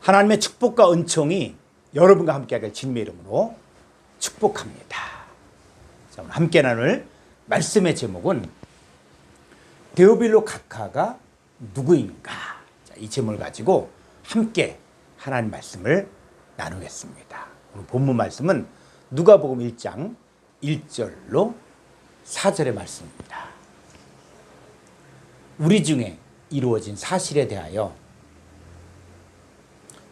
하나님의 축복과 은총이 여러분과 함께하길 주님의 이름으로 축복합니다. 자, 오늘 함께 나눌 말씀의 제목은 데오빌로 각하가 누구인가? 자, 이 제목을 가지고 함께 하나님 말씀을 나누겠습니다. 오늘 본문 말씀은 누가복음 1장 1절로 4절의 말씀입니다. 우리 중에 이루어진 사실에 대하여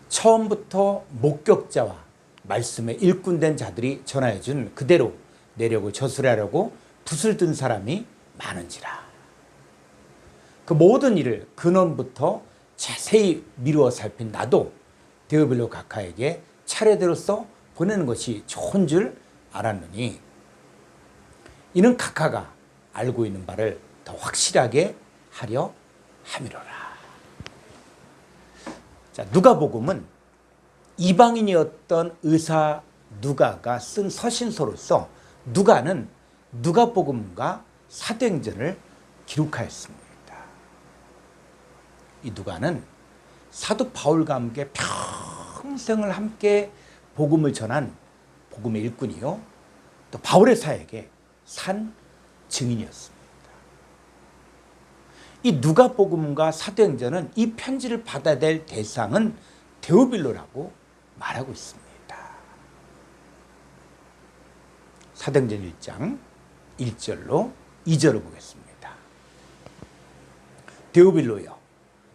처음부터 목격자와 말씀에 일꾼된 자들이 전하여 준 그대로 내력을 저술하려고 붓을 든 사람이 많은지라. 그 모든 일을 근원부터 자세히 미루어 살핀 나도 데오빌로 각하에게 차례대로서 보내는 것이 좋은 줄 알았느니 이는 각하가 알고 있는 바를 더 확실하게 하려 함이로라. 자, 누가복음은 이방인이었던 의사 누가가 쓴 서신서로서 누가는 누가복음과 사도행전을 기록하였습니다. 이 누가는 사도 바울과 함께 평생을 함께 복음을 전한 복음의 일꾼이요, 또 바울의 사역에 산 증인이었습니다. 이 누가복음과 사도행전은 이 편지를 받아야 될 대상은 데오빌로라고 말하고 있습니다. 사도행전 1장 1절로 2절을 보겠습니다. 데오빌로여,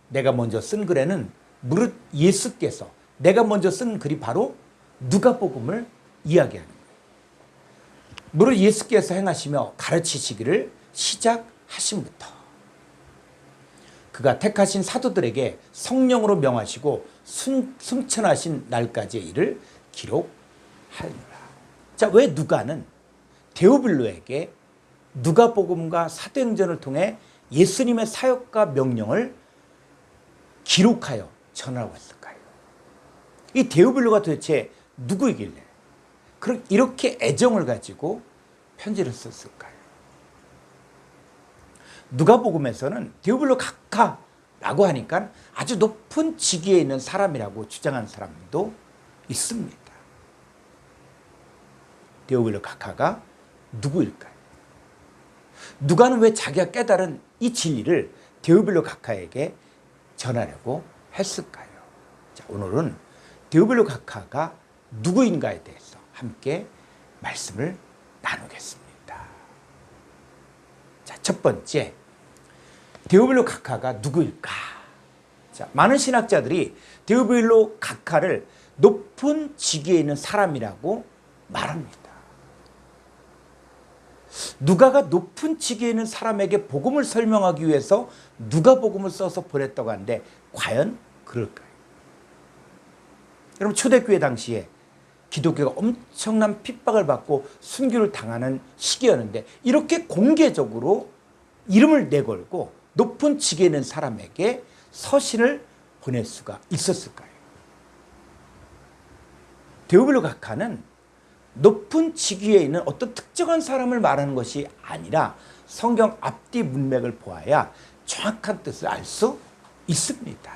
내가 먼저 쓴 글에는 무릇 예수께서 내가 먼저 쓴 글이 바로 누가복음을 이야기하는 거예요. 무릇 예수께서 행하시며 가르치시기를 시작하심부터 그가 택하신 사도들에게 성령으로 명하시고 승천하신 날까지의 일을 기록하느라. 자, 왜 누가는 데오빌로에게 누가복음과 사도행전을 통해 예수님의 사역과 명령을 기록하여 전하고 있을까요? 이 데오빌로가 도대체 누구이길래 이렇게 애정을 가지고 편지를 썼을까요? 누가복음에서는 데오빌로 각하라고 하니까 아주 높은 직위에 있는 사람이라고 주장하는 사람도 있습니다. 데오빌로 각하가 누구일까요? 누가는 왜 자기가 깨달은 이 진리를 데오빌로 각하에게 전하려고 했을까요? 자, 오늘은 데오빌로 각하가 누구인가에 대해서 함께 말씀을 나누겠습니다. 자, 첫 번째, 데오빌로 각하가 누구일까? 자, 많은 신학자들이 데오빌로 각하를 높은 직위에 있는 사람이라고 말합니다. 누가가 높은 직위에 있는 사람에게 복음을 설명하기 위해서 누가복음을 써서 보냈다고 하는데 과연 그럴까요? 여러분, 초대교회 당시에 기독교가 엄청난 핍박을 받고 순교를 당하는 시기였는데 이렇게 공개적으로 이름을 내걸고 높은 직위에 있는 사람에게 서신을 보낼 수가 있었을까요? 데오빌로 각하는 높은 직위에 있는 어떤 특정한 사람을 말하는 것이 아니라 성경 앞뒤 문맥을 보아야 정확한 뜻을 알 수 있습니다.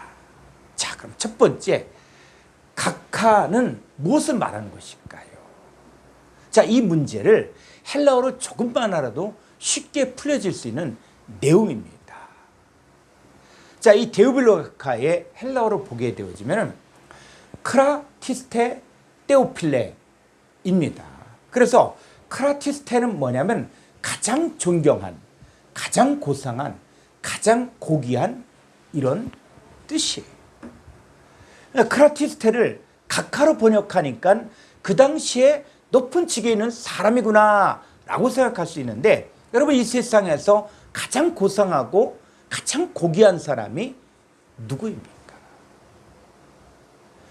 자, 그럼 첫 번째, 각하는 무엇을 말하는 것일까요? 자, 이 문제를 헬라어로 조금만 알아도 쉽게 풀려질 수 있는 내용입니다. 자, 이 데오빌로 각하의 헬라어로 보게 되어지면 크라티스테 테오필레입니다. 그래서 크라티스테는 뭐냐면 가장 존경한, 가장 고상한, 가장 고귀한 이런 뜻이에요. 크라티스테를 각하로 번역하니까 그 당시에 높은 직위에 있는 사람이구나 라고 생각할 수 있는데, 여러분, 이 세상에서 가장 고상하고 가장 고귀한 사람이 누구입니까?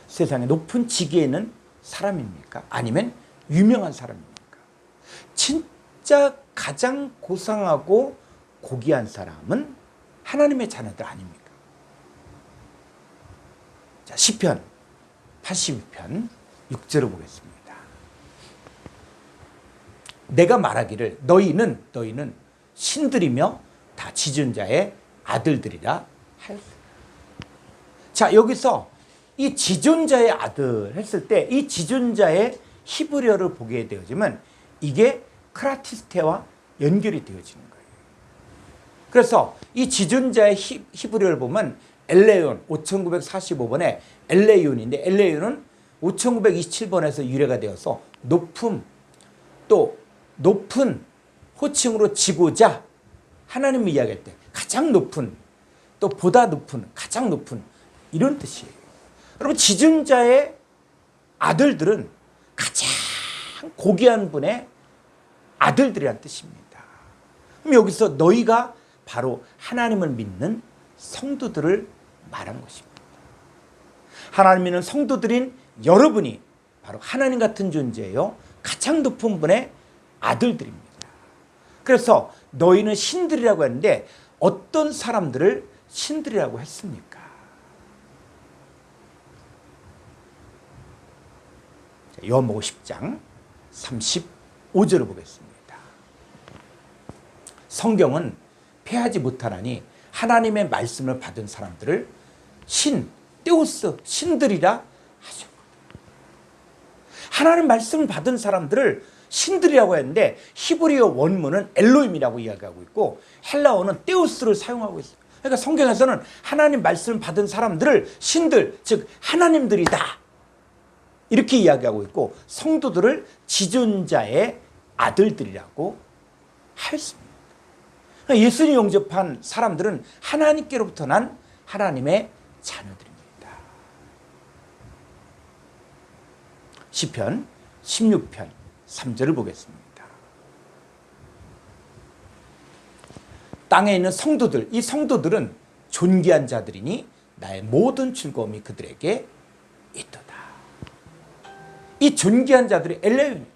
세상에 높은 직위에 있는 사람입니까? 아니면 유명한 사람입니까? 진짜 가장 고상하고 고귀한 사람은 하나님의 자녀들 아닙니까? 자, 시편 82편 6절을 보겠습니다. 내가 말하기를 너희는 신들이며 다 지존자의 아들들이라 하였습니다. 자, 여기서 이 지존자의 아들 했을 때 이 지존자의 히브리어를 보게 되어지면 이게 크라티스테와 연결이 되어지는 거예요. 그래서 이 지존자의 히브리어를 보면 엘레온 5945번에 엘레온인데 엘레온은 5927번에서 유래가 되어서 높음, 또 높은 호칭으로 지고자 하나님을 이야기할 때 가장 높은, 또 보다 높은, 가장 높은 이런 뜻이에요. 여러분 지존자의 아들들은 가장 고귀한 분의 아들들이란 뜻입니다. 그럼 여기서 너희가 바로 하나님을 믿는 성도들을 말한 것입니다. 하나님 믿는 성도들인 여러분이 바로 하나님 같은 존재예요. 가장 높은 분의 아들들입니다. 그래서 너희는 신들이라고 했는데 어떤 사람들을 신들이라고 했습니까? 요한복음 10장 35절을 보겠습니다. 성경은 패하지 못하나니 하나님의 말씀을 받은 사람들을 떼오스, 신들이라 하셨거든요. 하나님 말씀을 받은 사람들을 신들이라고 했는데 히브리어 원문은 엘로임이라고 이야기하고 있고 헬라어는 떼오스를 사용하고 있어요. 그러니까 성경에서는 하나님 말씀을 받은 사람들을 신들, 즉 하나님들이다 이렇게 이야기하고 있고 성도들을 지존자의 아들들이라고 하였습니다. 예수님 영접한 사람들은 하나님께로부터 난 하나님의 자녀들입니다. 시편 16편 3절을 보겠습니다. 땅에 있는 성도들, 이 성도들은 존귀한 자들이니 나의 모든 즐거움이 그들에게 있도다. 이 존귀한 자들이 엘레온.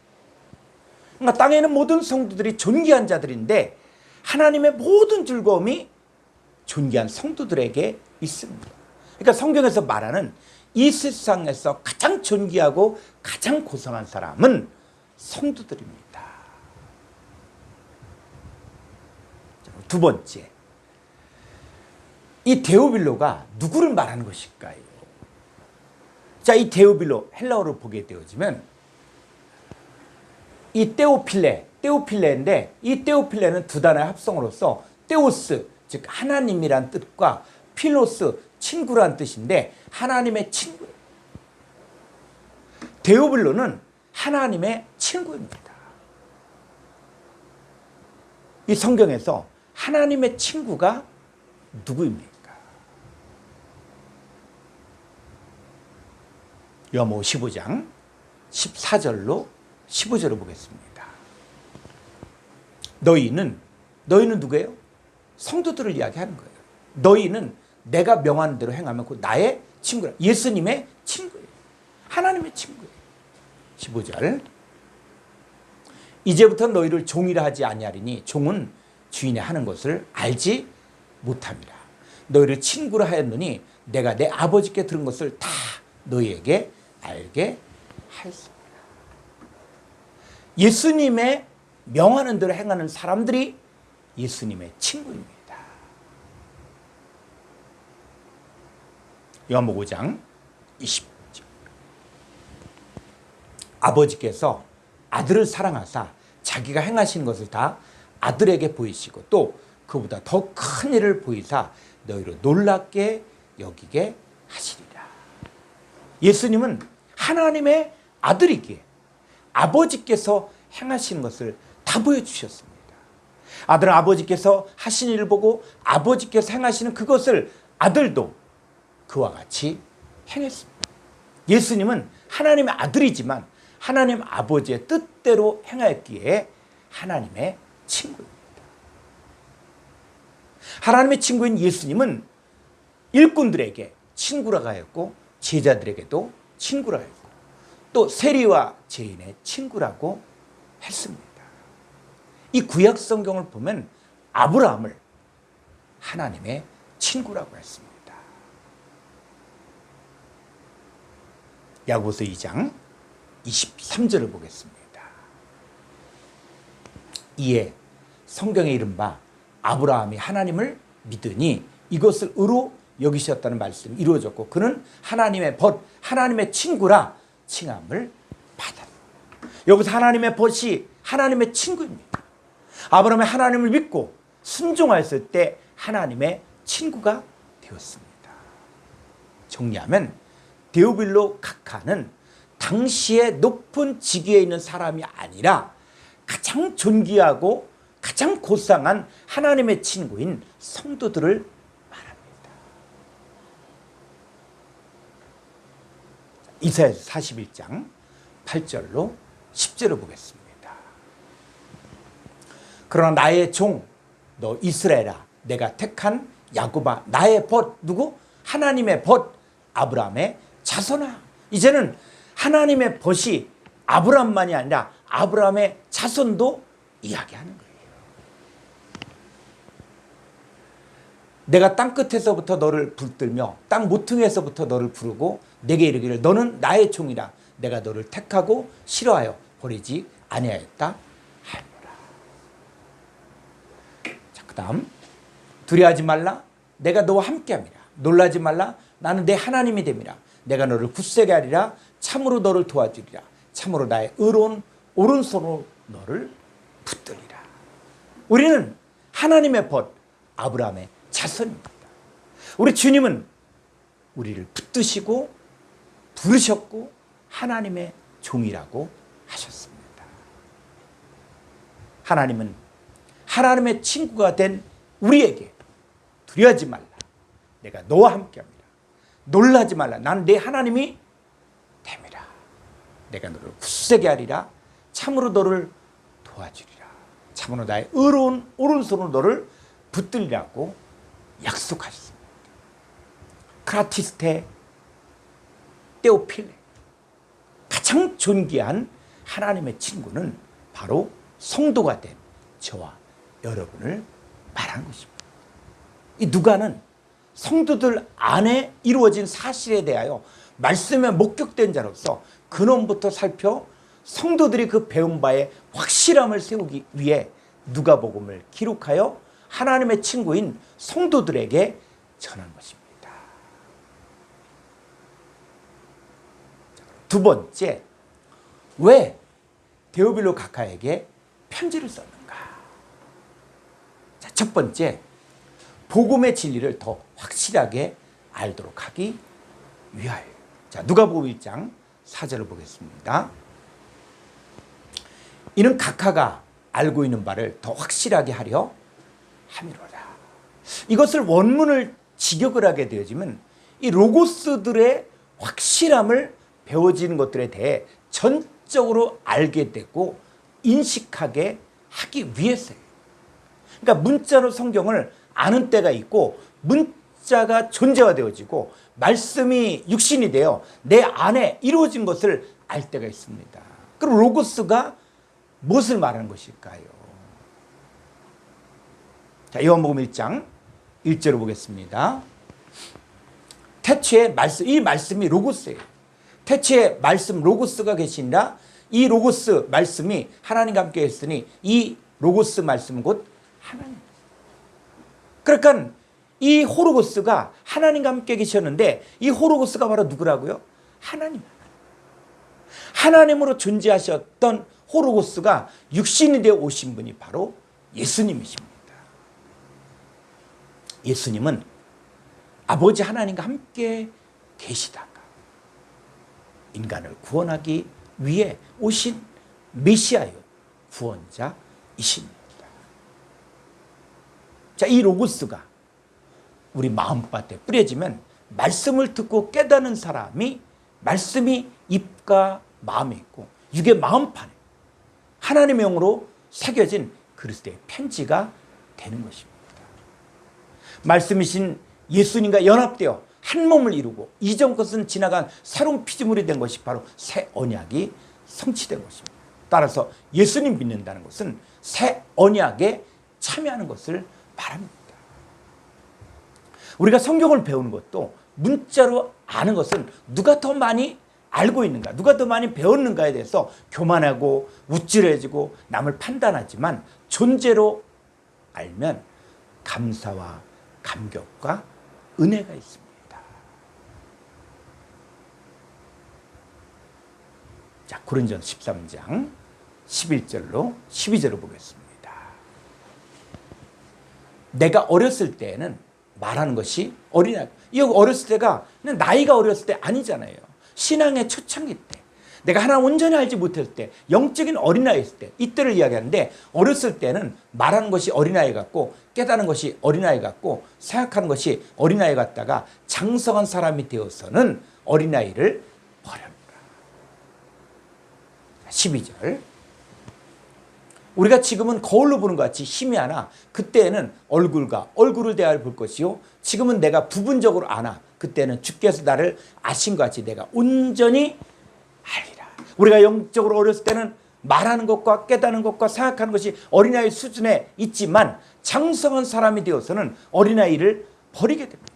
그러니까 땅에 있는 모든 성도들이 존귀한 자들인데 하나님의 모든 즐거움이 존귀한 성도들에게 있습니다. 그러니까 성경에서 말하는 이 세상에서 가장 존귀하고 가장 고상한 사람은 성도들입니다. 두 번째, 이 데오빌로가 누구를 말하는 것일까요? 자, 이 데오빌로 헬라어로 보게 되어지면 이 떼오필레인데 이 떼오필레는 두 단어의 합성으로서 떼오스, 즉 하나님이란 뜻과 필로스, 친구란 뜻인데 하나님의 친구예요. 데오빌로는 하나님의 친구입니다. 이 성경에서 하나님의 친구가 누구입니까? 요한복음 15장 14절로 15절을 보겠습니다. 너희는 누구예요? 성도들을 이야기하는 거예요. 너희는 내가 명하는 대로 행하면 그 나의 친구라. 예수님의 친구예요. 하나님의 친구예요. 15절 이제부터 너희를 종이라 하지 아니하리니 종은 주인이 하는 것을 알지 못함이라. 너희를 친구라 하였느니 내가 내 아버지께 들은 것을 다 너희에게 알게 하였습니다. 예수님의 명하는 대로 행하는 사람들이 예수님의 친구입니다. 요한복음 5장 20절 아버지께서 아들을 사랑하사 자기가 행하신 것을 다 아들에게 보이시고 또 그보다 더 큰 일을 보이사 너희로 놀랍게 여기게 하시리라. 예수님은 하나님의 아들이기에 아버지께서 행하시는 것을 다 보여주셨습니다. 아들은 아버지께서 하신 일을 보고 아버지께서 행하시는 그것을 아들도 그와 같이 행했습니다. 예수님은 하나님의 아들이지만 하나님 아버지의 뜻대로 행하였기에 하나님의 친구입니다. 하나님의 친구인 예수님은 일꾼들에게 친구라고 하였고 제자들에게도 친구라고 했고 또 세리와 죄인의 친구라고 했습니다. 이 구약 성경을 보면 아브라함을 하나님의 친구라고 했습니다. 야고보서 2장 23절을 보겠습니다. 이에 성경에 이른바 아브라함이 하나님을 믿으니 이것을 의로 여기셨다는 말씀이 이루어졌고 그는 하나님의 벗, 하나님의 친구라 칭함을 받았다. 여기서 하나님의 벗이 하나님의 친구입니다. 아브라함이 하나님을 믿고 순종하였을 때 하나님의 친구가 되었습니다. 정리하면 데오빌로 각하는 당시에 높은 직위에 있는 사람이 아니라 가장 존귀하고 가장 고상한 하나님의 친구인 성도들을 말합니다. 이사야서 41장 8절로 10절을 보겠습니다. 그러나 나의 종 너 이스라엘아 내가 택한 야곱아 나의 벗 누구? 하나님의 벗 아브라함의 자손아. 이제는 하나님의 벗이 아브라함만이 아니라 아브라함의 자손도 이야기하는 거예요. 내가 땅끝에서부터 너를 붙들며 땅 모퉁이에서부터 너를 부르고 내게 이르기를 너는 나의 종이라 내가 너를 택하고 싫어하여 버리지 아니하였다 하노라. 자, 그 다음 두려워하지 말라 내가 너와 함께함이라 놀라지 말라 나는 내 하나님이 됨이라 내가 너를 굳세게 하리라 참으로 너를 도와주리라 참으로 나의 의로운 오른손으로 너를 붙들리라. 우리는 하나님의 벗 아브라함의 자손입니다. 우리 주님은 우리를 붙드시고 부르셨고 하나님의 종이라고 하셨습니다. 하나님은 하나님의 친구가 된 우리에게 두려워하지 말라 내가 너와 함께합니다. 놀라지 말라 나는 내 하나님이 됨이라. 내가 너를 굳세게 하리라 참으로 너를 도와주리라. 참으로 나의 의로운 오른손으로 너를 붙들리라고 약속하셨습니다. 크라티스테 테오필레 가장 존귀한 하나님의 친구는 바로 성도가 된 저와 여러분을 말한 것입니다. 이 누가는 성도들 안에 이루어진 사실에 대하여 말씀에 목격된 자로서 근원부터 살펴 성도들이 그 배운 바에 확실함을 세우기 위해 누가복음을 기록하여 하나님의 친구인 성도들에게 전한 것입니다. 두 번째, 왜 데오빌로 각하에게 편지를 썼는가? 자, 첫 번째, 복음의 진리를 더 확실하게 알도록 하기 위하여. 자, 누가복음 1장 4절을 보겠습니다. 이는 각하가 알고 있는 바를 더 확실하게 하려 함이로라. 이것을 원문을 직역을 하게 되어지면 이 로고스들의 확실함을 배워지는 것들에 대해 전적으로 알게 되고 인식하게 하기 위해서예요. 그러니까 문자로 성경을 아는 때가 있고 문자가 존재화되어지고 말씀이 육신이 되어 내 안에 이루어진 것을 알 때가 있습니다. 그럼 로고스가 무엇을 말하는 것일까요? 자, 요한복음 1장 1절을 보겠습니다. 태초에 말씀, 이 말씀이 로고스예요. 태초에 말씀 로고스가 계시니라. 이 로고스 말씀이 하나님과 함께 했으니 이 로고스 말씀은 곧 하나님. 그러니까 이 호로고스가 하나님과 함께 계셨는데 이 호로고스가 바로 누구라고요? 하나님. 하나님으로 존재하셨던 호로고스가 육신이 되어 오신 분이 바로 예수님이십니다. 예수님은 아버지 하나님과 함께 계시다가 인간을 구원하기 위해 오신 메시아요 구원자이십니다. 자, 이 로고스가 우리 마음밭에 뿌려지면 말씀을 듣고 깨닫는 사람이 말씀이 입과 마음에 있고 육의 마음판에 하나님의 영으로 새겨진 그리스도의 편지가 되는 것입니다. 말씀이신 예수님과 연합되어 한 몸을 이루고 이전 것은 지나간 새로운 피조물이 된 것이 바로 새 언약이 성취된 것입니다. 따라서 예수님 믿는다는 것은 새 언약에 참여하는 것을 말합니다. 우리가 성경을 배우는 것도 문자로 아는 것은 누가 더 많이 알고 있는가, 누가 더 많이 배웠는가에 대해서 교만하고 우쭐해지고 남을 판단하지만 존재로 알면 감사와 감격과 은혜가 있습니다. 자, 고린도전서 13장 11절로 12절을 보겠습니다. 내가 어렸을 때에는 말하는 것이 어린아이. 이 어렸을 때가 그냥 나이가 어렸을 때 아니잖아요. 신앙의 초창기 때. 내가 하나님 온전히 알지 못했을 때, 영적인 어린아이였을 때, 이때를 이야기하는데, 어렸을 때는 말하는 것이 어린아이 같고 깨닫는 것이 어린아이 같고 생각하는 것이 어린아이 같다가 장성한 사람이 되어서는 어린아이를 버립니다. 12절. 우리가 지금은 거울로 보는 것 같이 희미하나 그때는 얼굴을 대하여 볼 것이요 지금은 내가 부분적으로 아나 그때는 주께서 나를 아신 것 같이 내가 온전히 알리라. 우리가 영적으로 어렸을 때는 말하는 것과 깨닫는 것과 생각하는 것이 어린아이 수준에 있지만 장성한 사람이 되어서는 어린아이를 버리게 됩니다.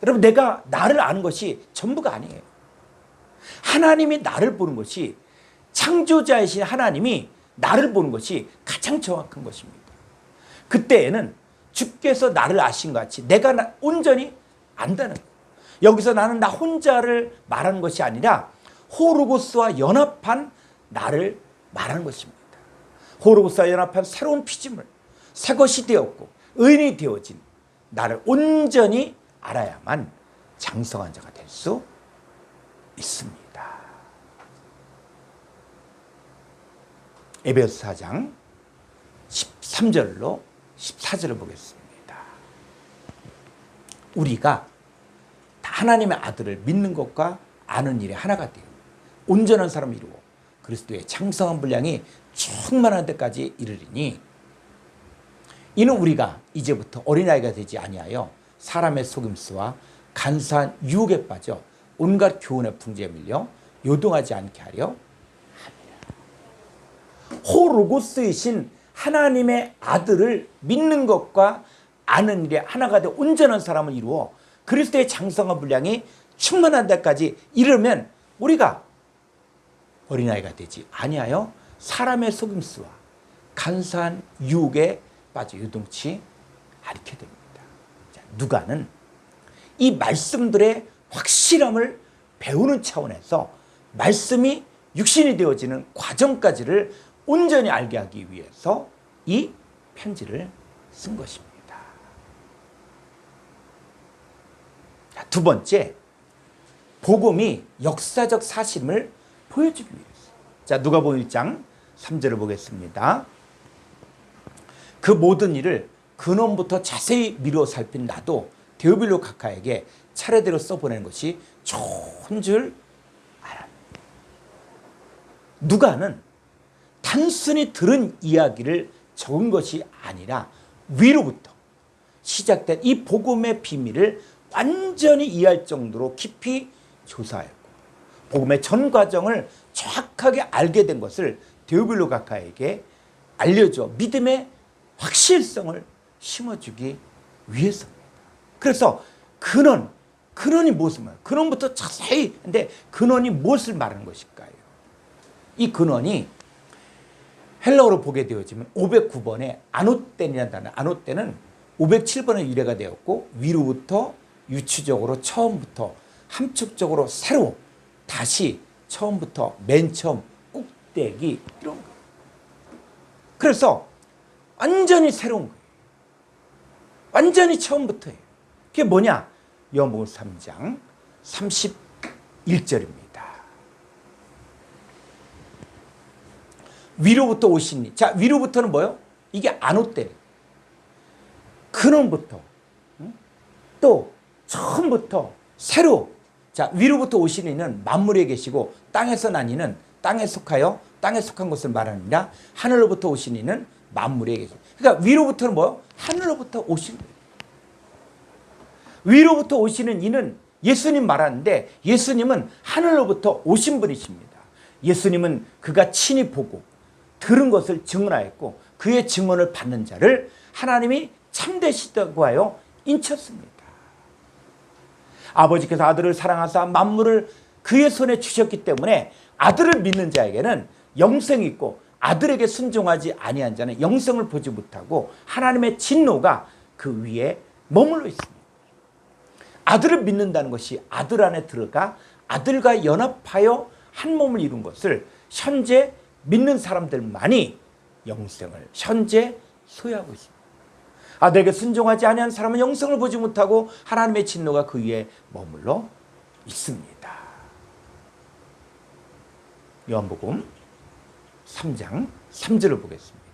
여러분, 내가 나를 아는 것이 전부가 아니에요. 하나님이 나를 보는 것이, 창조자이신 하나님이 나를 보는 것이 가장 정확한 것입니다. 그때에는 주께서 나를 아신 것 같이 내가 온전히 안다는 거예요. 여기서 나는 나 혼자를 말하는 것이 아니라 호르고스와 연합한 나를 말하는 것입니다. 호르고스와 연합한 새로운 피조물, 새 것이 되었고 의인이 되어진 나를 온전히 알아야만 장성한 자가 될 수 있습니다. 에베소서 4장 13절로 14절을 보겠습니다. 우리가 하나님의 아들을 믿는 것과 아는 일에 하나가 되어 온전한 사람을 이루고 그리스도의 장성한 분량이 충만한 데까지 이르리니 이는 우리가 이제부터 어린아이가 되지 아니하여 사람의 속임수와 간사한 유혹에 빠져 온갖 교훈의 풍조에 밀려 요동하지 않게 하려 합니다. 호로고스이신 하나님의 아들을 믿는 것과 아는 일에 하나가 되어 온전한 사람을 이루어 그리스도의 장성한 분량이 충만한 데까지 이르면 우리가 어린아이가 되지 아니하여 사람의 속임수와 간사한 유혹에 빠져 요동치 않게 됩니다. 자, 누가는 이 말씀들의 확실함을 배우는 차원에서 말씀이 육신이 되어지는 과정까지를 온전히 알게 하기 위해서 이 편지를 쓴 것입니다. 자, 두 번째, 복음이 역사적 사실을 보여주기 위해서. 자, 누가복음 1장 3절을 보겠습니다. 그 모든 일을 근원부터 자세히 미루어 살핀 나도 데오빌로 각하에게 차례대로 써보내는 것이 좋은 줄 알았다. 누가는 단순히 들은 이야기를 적은 것이 아니라 위로부터 시작된 이 복음의 비밀을 완전히 이해할 정도로 깊이 조사했고 복음의 전 과정을 정확하게 알게 된 것을 데오빌로 각하에게 알려줘 믿음의 확실성을 심어주기 위해서입니다. 그래서 근원이 무엇을 말해요? 근원부터 자세히 근데 근원이 무엇을 말하는 것일까요? 이 근원이 헬라어로 보게 되어지면 509번의 아노텐이라는 단어, 아노텐은 507번의 유래가 되었고 위로부터 유추적으로 처음부터 함축적으로 새로 다시 처음부터 맨 처음 꼭대기 이런 거예요. 그래서 완전히 새로운 거예요. 완전히 처음부터예요. 그게 뭐냐? 요한복음 3장 31절입니다. 위로부터 오신 이. 자, 위로부터는 뭐예요? 이게 아노텔. 근원부터 또 처음부터 새로. 자, 위로부터 오신 이는 만물에 계시고 땅에서 난 이는 땅에 속하여 땅에 속한 것을 말하느니라. 하늘로부터 오신 이는 만물에 계시고. 그러니까 위로부터는 뭐예요? 하늘로부터 오신 거예요. 위로부터 오시는 이는 예수님 말하는데 예수님은 하늘로부터 오신 분이십니다. 예수님은 그가 친히 보고 들은 것을 증언하였고 그의 증언을 받는 자를 하나님이 참되시다고 하여 인쳤습니다. 아버지께서 아들을 사랑하사 만물을 그의 손에 주셨기 때문에 아들을 믿는 자에게는 영생이 있고 아들에게 순종하지 아니한 자는 영생을 보지 못하고 하나님의 진노가 그 위에 머물러 있습니다. 아들을 믿는다는 것이 아들 안에 들어가 아들과 연합하여 한 몸을 이룬 것을 현재 믿는 사람들만이 영생을 현재 소유하고 있습니다. 아들에게 순종하지 아니한 사람은 영생을 보지 못하고 하나님의 진노가 그 위에 머물러 있습니다. 요한복음 3장 3절을 보겠습니다.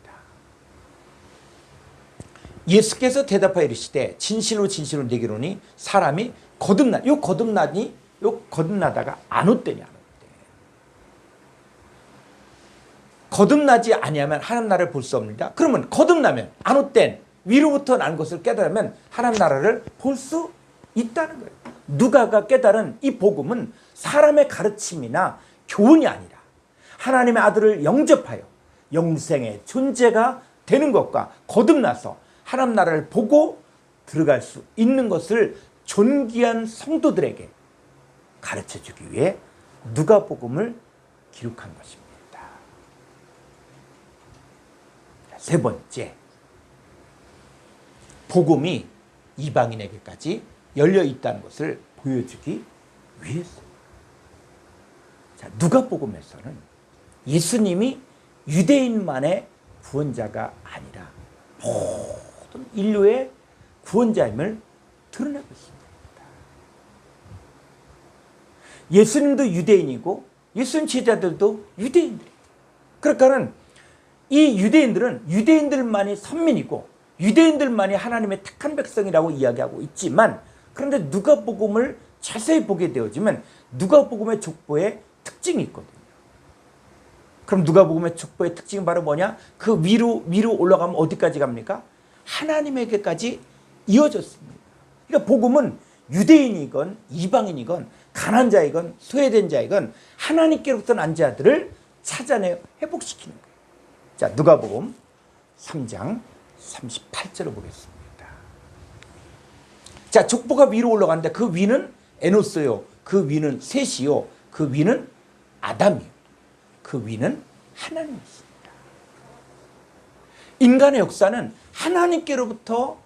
예수께서 대답하여 이르시되 진실로 진실로 내게 이르노니 사람이 거듭나다가 안 웃대냐. 거듭나지 아니하면 하나님 나라를 볼 수 없느니라. 그러면 거듭나면 안 웃된 위로부터 난 것을 깨달으면 하나님 나라를 볼 수 있다는 거예요. 누가가 깨달은 이 복음은 사람의 가르침이나 교훈이 아니라 하나님의 아들을 영접하여 영생의 존재가 되는 것과 거듭나서 하나님 나라를 보고 들어갈 수 있는 것을 존귀한 성도들에게 가르쳐주기 위해 누가복음을 기록한 것입니다. 세 번째, 복음이 이방인에게까지 열려 있다는 것을 보여주기 위해서. 자, 누가복음에서는 예수님이 유대인만의 구원자가 아니라 모든 인류의 구원자임을 드러내고 있습니다. 예수님도 유대인이고 예수님 제자들도 유대인들이에요. 그러니까는 이 유대인들은 유대인들만이 선민이고 유대인들만이 하나님의 택한 백성이라고 이야기하고 있지만, 그런데 누가복음을 자세히 보게 되어지면 누가복음의 족보에 특징이 있거든요. 그럼 누가복음의 족보의 특징은 바로 뭐냐? 그 위로 올라가면 어디까지 갑니까? 하나님에게까지 이어졌습니다. 그러니까 복음은 유대인이건 이방인이건 가난한 자이건 소외된 자이건 하나님께로부터 난 자들을 찾아내 회복시키는 거예요. 자, 누가복음 3장 38절을 보겠습니다. 자, 족보가 위로 올라가는데 그 위는 에노스요, 그 위는 셋이요, 그 위는 아담이요, 그 위는 하나님이십니다. 인간의 역사는 하나님께로부터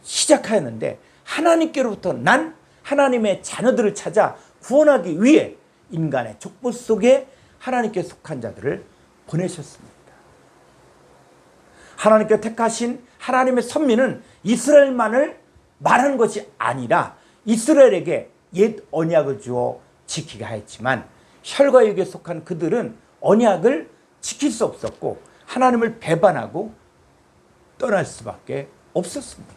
시작하였는데 하나님께로부터 난 하나님의 자녀들을 찾아 구원하기 위해 인간의 족보 속에 하나님께 속한 자들을 보내셨습니다. 하나님께 택하신 하나님의 선민은 이스라엘만을 말하는 것이 아니라 이스라엘에게 옛 언약을 주어 지키게 하였지만 혈과 육에 속한 그들은 언약을 지킬 수 없었고 하나님을 배반하고 떠날 수밖에 없었습니다.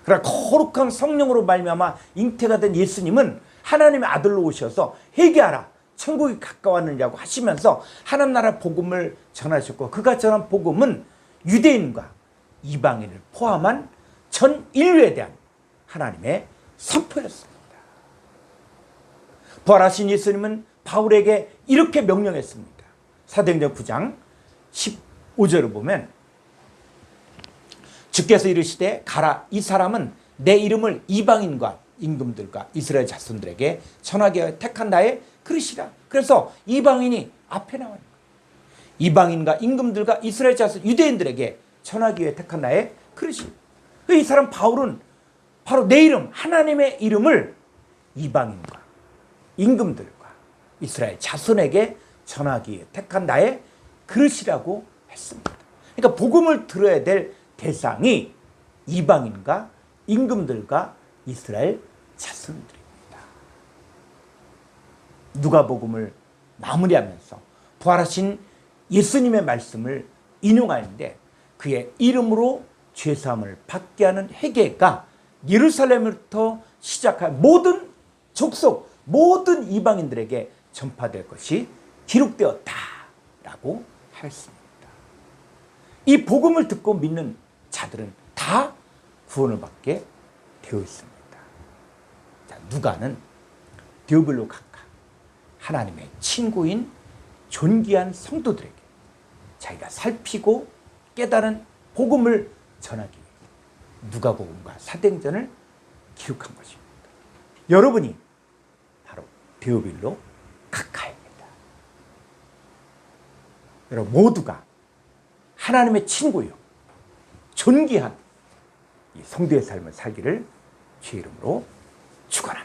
그러나 거룩한 성령으로 말미암아 잉태가 된 예수님은 하나님의 아들로 오셔서 회개하라, 천국이 가까웠느냐고 하시면서 하나님 나라 복음을 전하셨고, 그가 전한 복음은 유대인과 이방인을 포함한 전 인류에 대한 하나님의 선포였습니다. 부활하신 예수님은 바울에게 이렇게 명령했습니다. 사도행전 9장 15절을 보면 주께서 이르시되 가라, 이 사람은 내 이름을 이방인과 임금들과 이스라엘 자손들에게 전하게 하여 택한 나의 그릇이라. 그래서 이방인이 앞에 나와요. 이방인과 임금들과 이스라엘 자손 유대인들에게 전하기 위해 택한 나의 그릇이. 이 사람 바울은 바로 내 이름, 하나님의 이름을 이방인과 임금들과 이스라엘 자손에게 전하기 위해 택한 나의 그릇이라고 했습니다. 그러니까 복음을 들어야 될 대상이 이방인과 임금들과 이스라엘 자손들입니다. 누가복음을 마무리하면서 부활하신 예수님의 말씀을 인용하는데 그의 이름으로 죄사함을 받게 하는 회개가 예루살렘부터 시작한 모든 족속, 모든 이방인들에게 전파될 것이 기록되었다라고 하였습니다. 이 복음을 듣고 믿는 자들은 다 구원을 받게 되어 있습니다. 자, 누가는 디오빌로 각각 하나님의 친구인 존귀한 성도들에게 자기가 살피고 깨달은 복음을 전하기 위해 누가복음과 사도행전을 기록한 것입니다. 여러분이 바로 디오빌로 각하입니다. 여러분 모두가 하나님의 친구요, 존귀한 이 성도의 삶을 살기를 주의 이름으로 축원합니다.